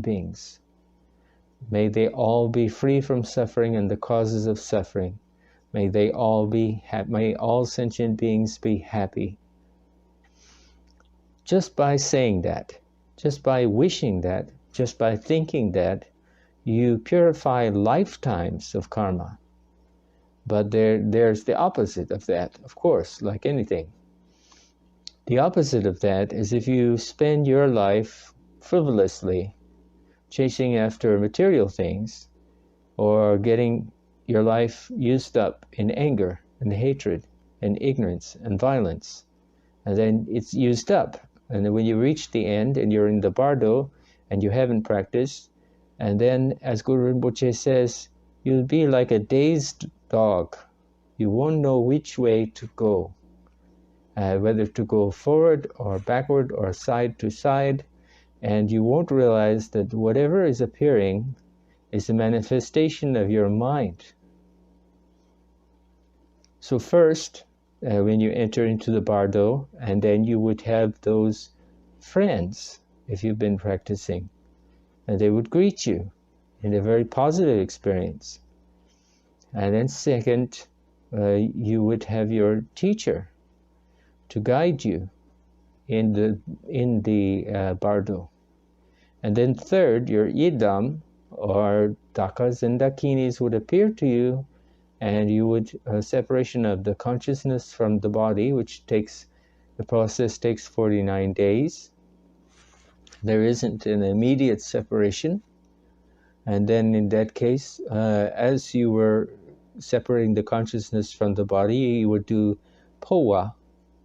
sentient beings. May they all be free from suffering and the causes of suffering. May they all be may all sentient beings be happy. Just by saying that, just by wishing that, just by thinking that, you purify lifetimes of karma. But there's the opposite of that, of course, like anything. The opposite of that is if you spend your life frivolously, chasing after material things, or getting your life used up in anger and hatred and ignorance and violence, and then it's used up. And then when you reach the end and you're in the bardo and you haven't practiced, and then as Guru Rinpoche says, you'll be like a dazed dog. You won't know which way to go, whether to go forward or backward or side to side, and you won't realize that whatever is appearing is a manifestation of your mind. So first, when you enter into the bardo, and then you would have those friends, if you've been practicing, and they would greet you in a very positive experience. And then second, you would have your teacher to guide you in the bardo. And then third, your idam or dakas and dakinis would appear to you, and you would separation of the consciousness from the body, which takes, the process takes 49 days. There isn't an immediate separation. And then in that case, as you were separating the consciousness from the body, you would do powa,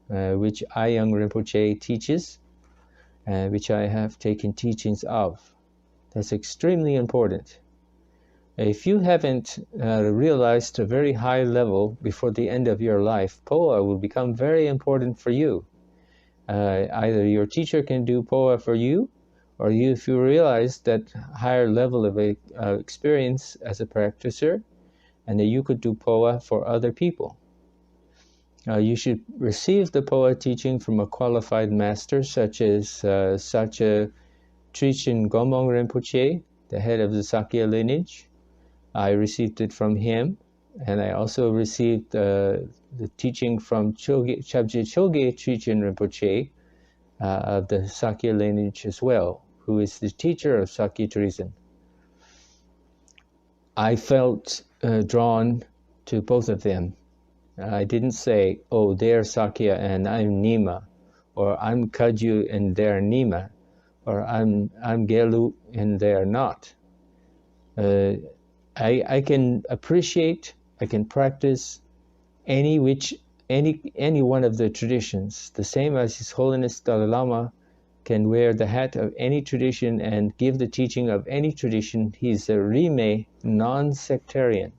which Ayang Rinpoche teaches, which I have taken teachings of. That's extremely important. If you haven't realized a very high level before the end of your life, powa will become very important for you. Either your teacher can do powa for you, or you, if you realize that higher level of experience as a practitioner, and that you could do powa for other people. You should receive the powa teaching from a qualified master, such as Sacha Trichin Gomong Rinpoche, the head of the Sakya lineage. I received it from him, and I also received the teaching from Chabje Choge Trichin Rinpoche of the Sakya lineage as well, who is the teacher of Sakya Trizin. I felt drawn to both of them. I didn't say, oh, they're Sakya and I'm Nima, or I'm Kagyu and they're Nima, or I'm Gelu and they're not. I can appreciate, I can practice any one of the traditions, the same as His Holiness Dalai Lama can wear the hat of any tradition and give the teaching of any tradition. He's a Rime, non-sectarian.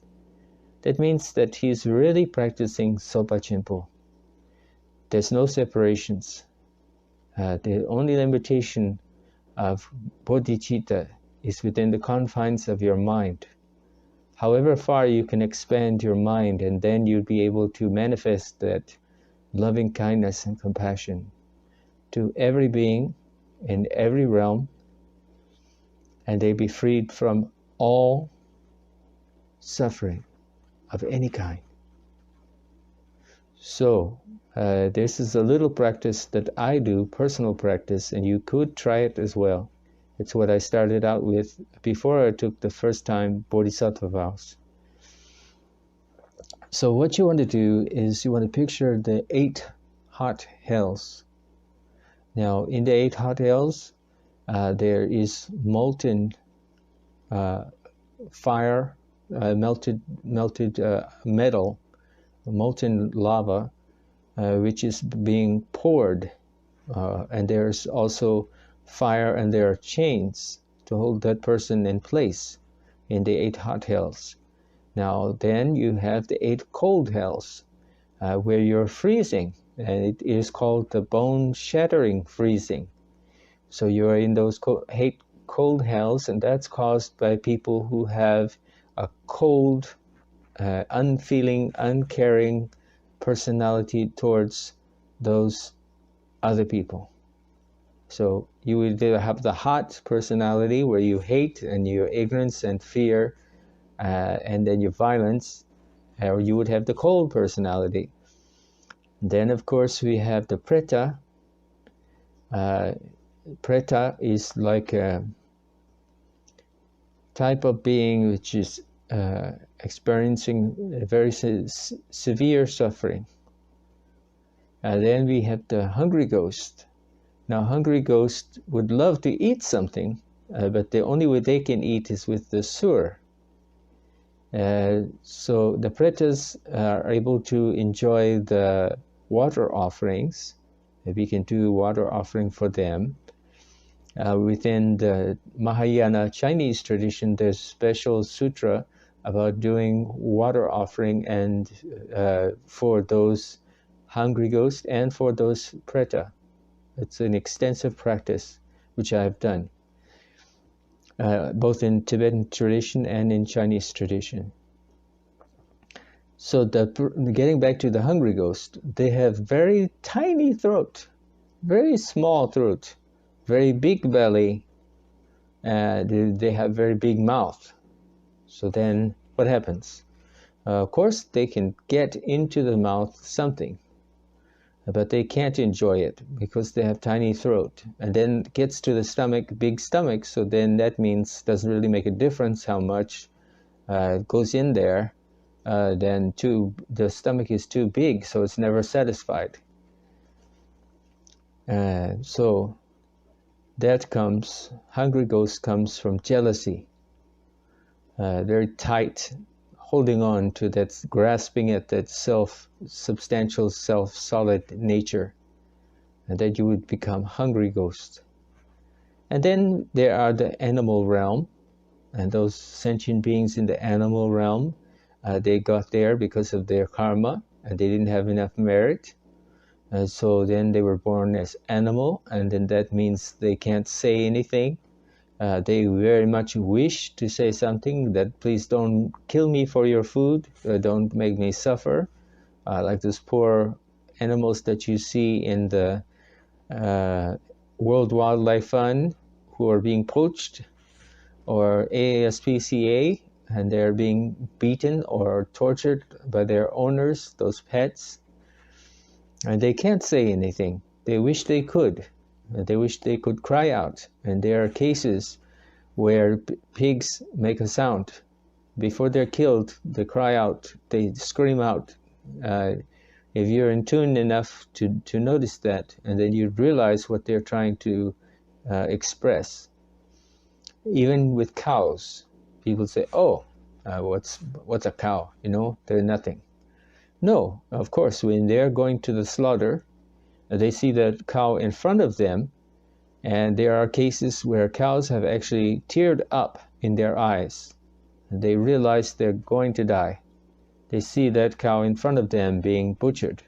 That means that he's really practicing Sopa Chenpo. There's no separations. The only limitation of bodhicitta is within the confines of your mind. However far you can expand your mind, and then you'll be able to manifest that loving kindness and compassion to every being in every realm, and they be freed from all suffering of any kind. So this is a little practice that I do, personal practice, and you could try it as well. It's what I started out with before I took the first time Bodhisattva vows. So what you want to do is you want to picture the 8 hot hells. Now in the 8 hot hells, there is molten fire, melted metal, molten lava, which is being poured, and there's also fire, and there are chains to hold that person in place in the 8 hot hells. Now then you have the 8 cold hells, where you're freezing, and it is called the bone-shattering freezing. So you're in those 8 cold hells, and that's caused by people who have a cold, unfeeling, uncaring personality towards those other people. So You would either have the hot personality where you hate and your ignorance and fear and then your violence, or you would have the cold personality. Then, of course, we have the preta. Preta is like a type of being which is experiencing a very severe suffering. Then we have the hungry ghost. Now, hungry ghost would love to eat something, but the only way they can eat is with the sur. So the pretas are able to enjoy the water offerings. We can do water offering for them. Within the Mahayana Chinese tradition, there's a special sutra about doing water offering and for those hungry ghosts and for those preta. It's an extensive practice which I have done, both in Tibetan tradition and in Chinese tradition. So getting back to the hungry ghost, they have very tiny throat, very small throat, very big belly, they have very big mouth. So then what happens? Of course, they can get into the mouth something, but they can't enjoy it because they have tiny throat. And then it gets to the stomach, big stomach, so then that means doesn't really make a difference how much goes in there. Then the stomach is too big, so it's never satisfied. So that comes, hungry ghost comes from jealousy. Very tight, holding on to that, grasping at that substantial solid nature, and that you would become hungry ghost. And then there are the animal realm, and those sentient beings in the animal realm, they got there because of their karma, and they didn't have enough merit. So then they were born as animal, and then that means they can't say anything. They very much wish to say something, that please don't kill me for your food, don't make me suffer, like those poor animals that you see in the World Wildlife Fund who are being poached, or AASPCA, and they're being beaten or tortured by their owners, those pets, and they can't say anything. They wish they could. They wish they could cry out. And there are cases where pigs make a sound. Before they're killed, they cry out, they scream out. If you're in tune enough to notice that, and then you realize what they're trying to express. Even with cows, people say, oh, what's a cow? You know, they're nothing. No, of course, when they're going to the slaughter, they see the cow in front of them, and there are cases where cows have actually teared up in their eyes. And they realize they're going to die. They see that cow in front of them being butchered.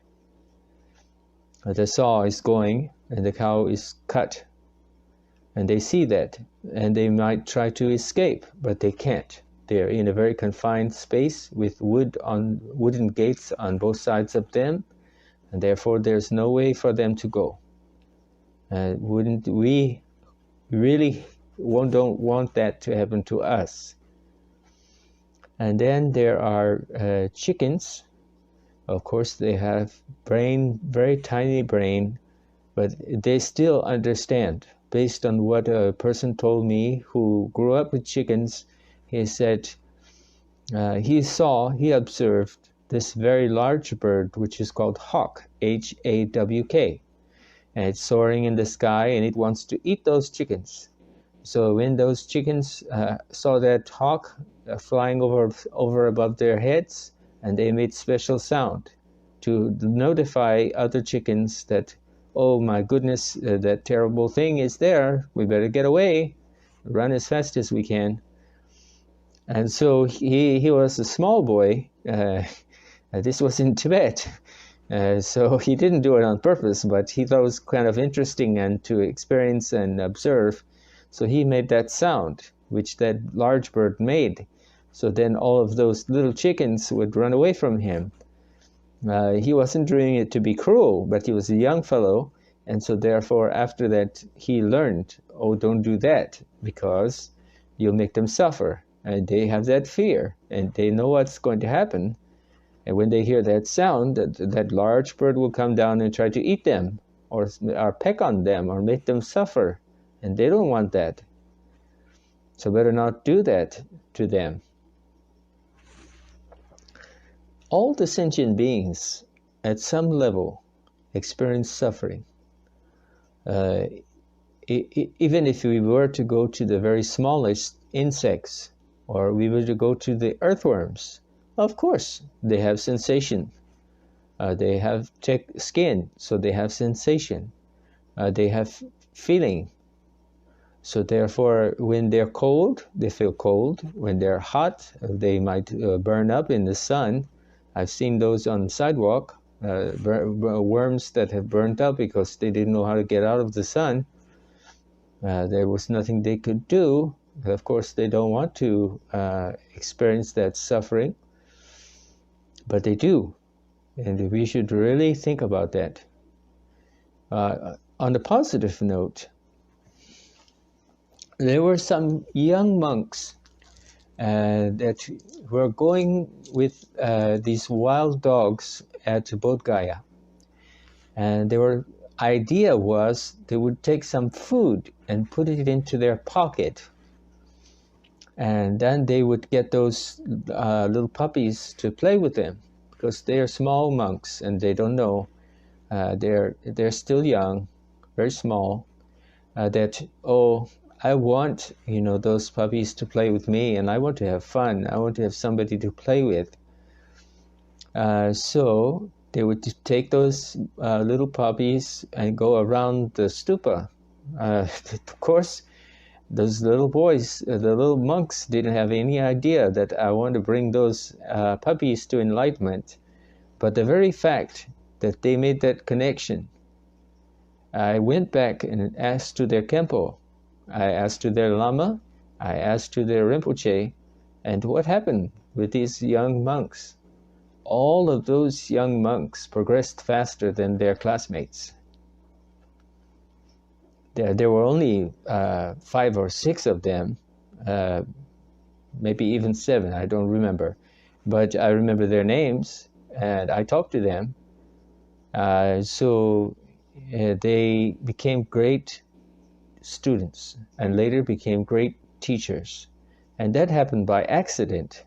The saw is going, and the cow is cut. And they see that, and they might try to escape, but they can't. They're in a very confined space with wooden gates on both sides of them, and therefore there's no way for them to go. Wouldn't we really don't want that to happen to us? And then there are chickens. Of course, they have brain, very tiny brain, but they still understand. Based on what a person told me who grew up with chickens, he said he observed this very large bird, which is called hawk, H-A-W-K. And it's soaring in the sky, and it wants to eat those chickens. So when those chickens saw that hawk flying over above their heads, and they made special sound to notify other chickens that, oh my goodness, that terrible thing is there, we better get away, run as fast as we can. And so he was a small boy. This was in Tibet. So he didn't do it on purpose, but he thought it was kind of interesting and to experience and observe. So he made that sound, which that large bird made. So then all of those little chickens would run away from him. He wasn't doing it to be cruel, but he was a young fellow, And so therefore, after that, he learned, oh, don't do that, because you'll make them suffer. And they have that fear, and they know what's going to happen. And when they hear that sound, that large bird will come down and try to eat them, or peck on them, or make them suffer. And they don't want that. So better not do that to them. All the sentient beings, at some level, experience suffering. Even if we were to go to the very smallest insects, or we were to go to the earthworms, of course, they have sensation. They have skin, so they have sensation. They have feeling. So therefore, when they're cold, they feel cold. When they're hot, they might burn up in the sun. I've seen those on the sidewalk, worms that have burned up because they didn't know how to get out of the sun. There was nothing they could do. Of course, they don't want to experience that suffering, but they do. And we should really think about that. On a positive note, there were some young monks that were going with these wild dogs at Bodh Gaya. And their idea was they would take some food and put it into their pocket. And then they would get those little puppies to play with them, because they are small monks and they don't know. They're still young, very small. That, oh, I want, those puppies to play with me, and I want to have fun. I want to have somebody to play with. So they would take those little puppies and go around the stupa. Of course, those little boys, the little monks, didn't have any idea that I want to bring those puppies to enlightenment. But the very fact that they made that connection, I went back and asked to their Kempo, I asked to their Lama, I asked to their Rinpoche, and what happened with these young monks? All of those young monks progressed faster than their classmates. There were only 5 or 6 of them, maybe even 7, I don't remember. But I remember their names, and I talked to them. So they became great students and later became great teachers. And that happened by accident.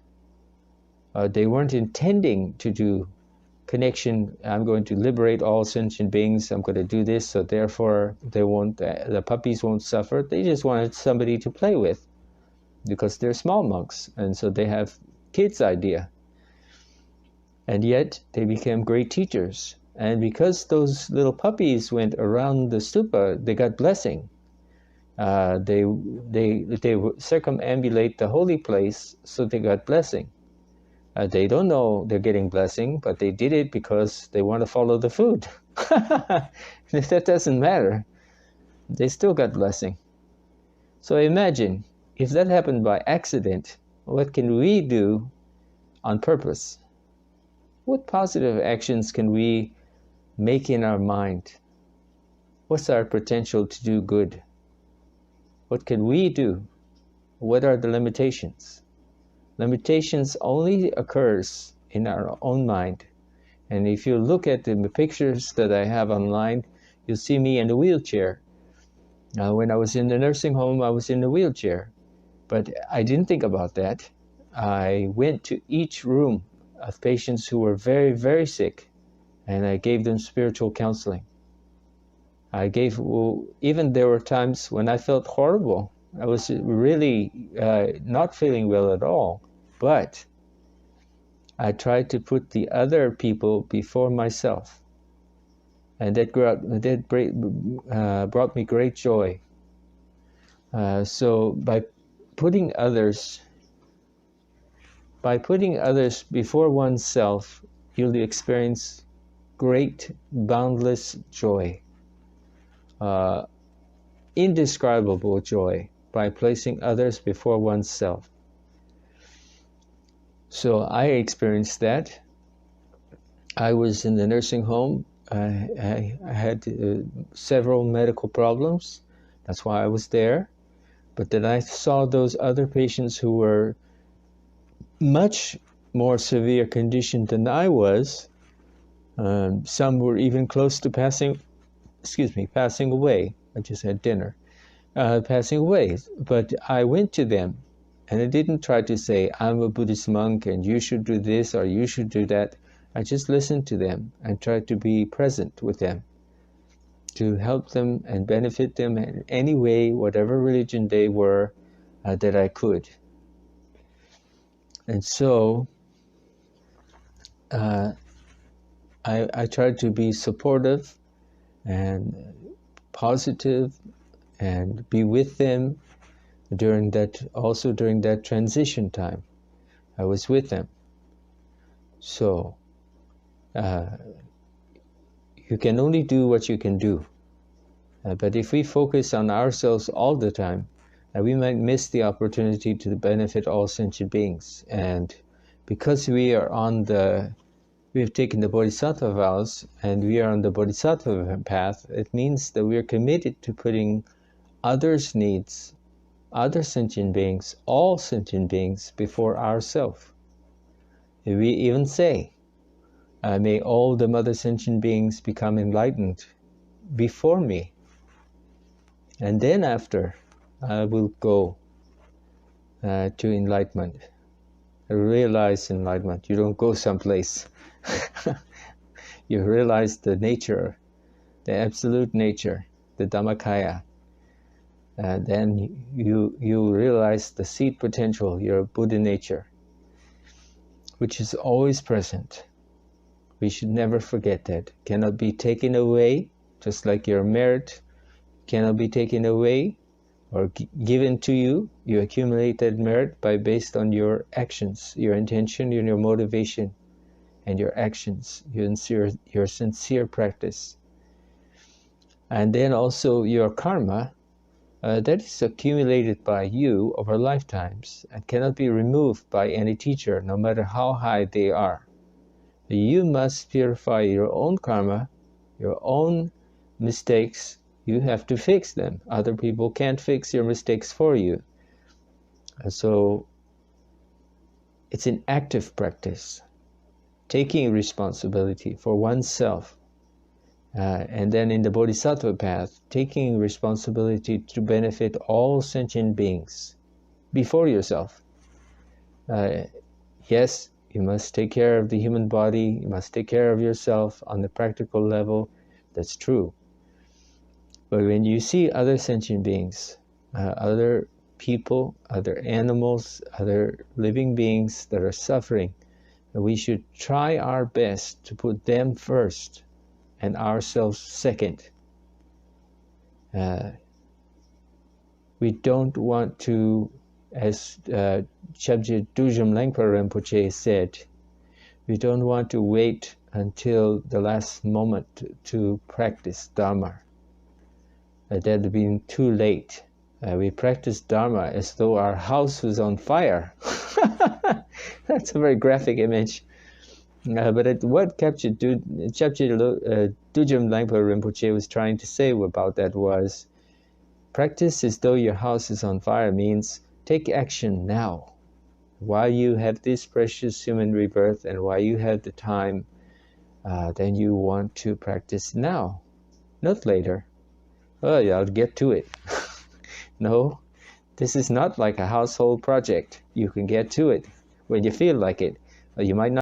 They weren't intending to do connection. I'm going to liberate all sentient beings. I'm going to do this, so therefore the puppies won't suffer. They just wanted somebody to play with because they're small monks, and so they have kids' idea. And yet they became great teachers. And because those little puppies went around the stupa, they got blessing. They circumambulate the holy place, so they got blessing. They don't know they're getting blessing, but they did it because they want to follow the food. That doesn't matter. They still got blessing. So imagine, if that happened by accident, what can we do on purpose? What positive actions can we make in our mind? What's our potential to do good? What can we do? What are the limitations? Limitations only occurs in our own mind. And if you look at the pictures that I have online, you'll see me in a wheelchair. When I was in the nursing home, I was in a wheelchair. But I didn't think about that. I went to each room of patients who were very, very sick, and I gave them spiritual counseling. Even there were times when I felt horrible. I was really not feeling well at all, but I tried to put the other people before myself, and that brought me great joy. So by putting others before oneself, you'll experience great, boundless joy, indescribable joy, by placing others before oneself. So I experienced that. I was in the nursing home I had several medical problems. That's why I was there. But then I saw those other patients who were much more severe condition than I was. Some were even close to passing away. I just had dinner. Passing away. But I went to them and I didn't try to say, I'm a Buddhist monk and you should do this or you should do that. I just listened to them and tried to be present with them, to help them and benefit them in any way, whatever religion they were, that I could. And so I tried to be supportive and positive and be with them during that transition time. I was with them. So you can only do what you can do. But if we focus on ourselves all the time, we might miss the opportunity to benefit all sentient beings. And because we have taken the Bodhisattva vows and we are on the Bodhisattva path, it means that we are committed to putting others' needs, other sentient beings, all sentient beings before ourselves. We even say, may all the mother sentient beings become enlightened before me. And then after, I will go to enlightenment, realize enlightenment. You don't go someplace. You realize the nature, the absolute nature, the Dhammakaya. Then you realize the seed potential, your Buddha nature, which is always present. We should never forget that. Cannot be taken away, just like your merit cannot be taken away or given to you. You accumulate that merit based on your actions, your intention, your motivation, and your actions, your sincere practice. And then also your karma, that is accumulated by you over lifetimes and cannot be removed by any teacher, no matter how high they are. You must purify your own karma, your own mistakes. You have to fix them. Other people can't fix your mistakes for you. And so it's an active practice, taking responsibility for oneself. And then in the Bodhisattva path, taking responsibility to benefit all sentient beings before yourself. Yes, you must take care of the human body, you must take care of yourself on the practical level, that's true. But when you see other sentient beings, other people, other animals, other living beings that are suffering, we should try our best to put them first and ourselves second. We don't want to, as Chabje Dujam Lengpa Rinpoche said, we don't want to wait until the last moment to practice Dharma. That would be too late. We practice Dharma as though our house was on fire. That's a very graphic image. But what Chabje Dujam Lengpa Rinpoche was trying to say about that was, practice as though your house is on fire means take action now. While you have this precious human rebirth and while you have the time, then you want to practice now, not later. Oh, yeah, I'll get to it. No, this is not like a household project. You can get to it when you feel like it. You might not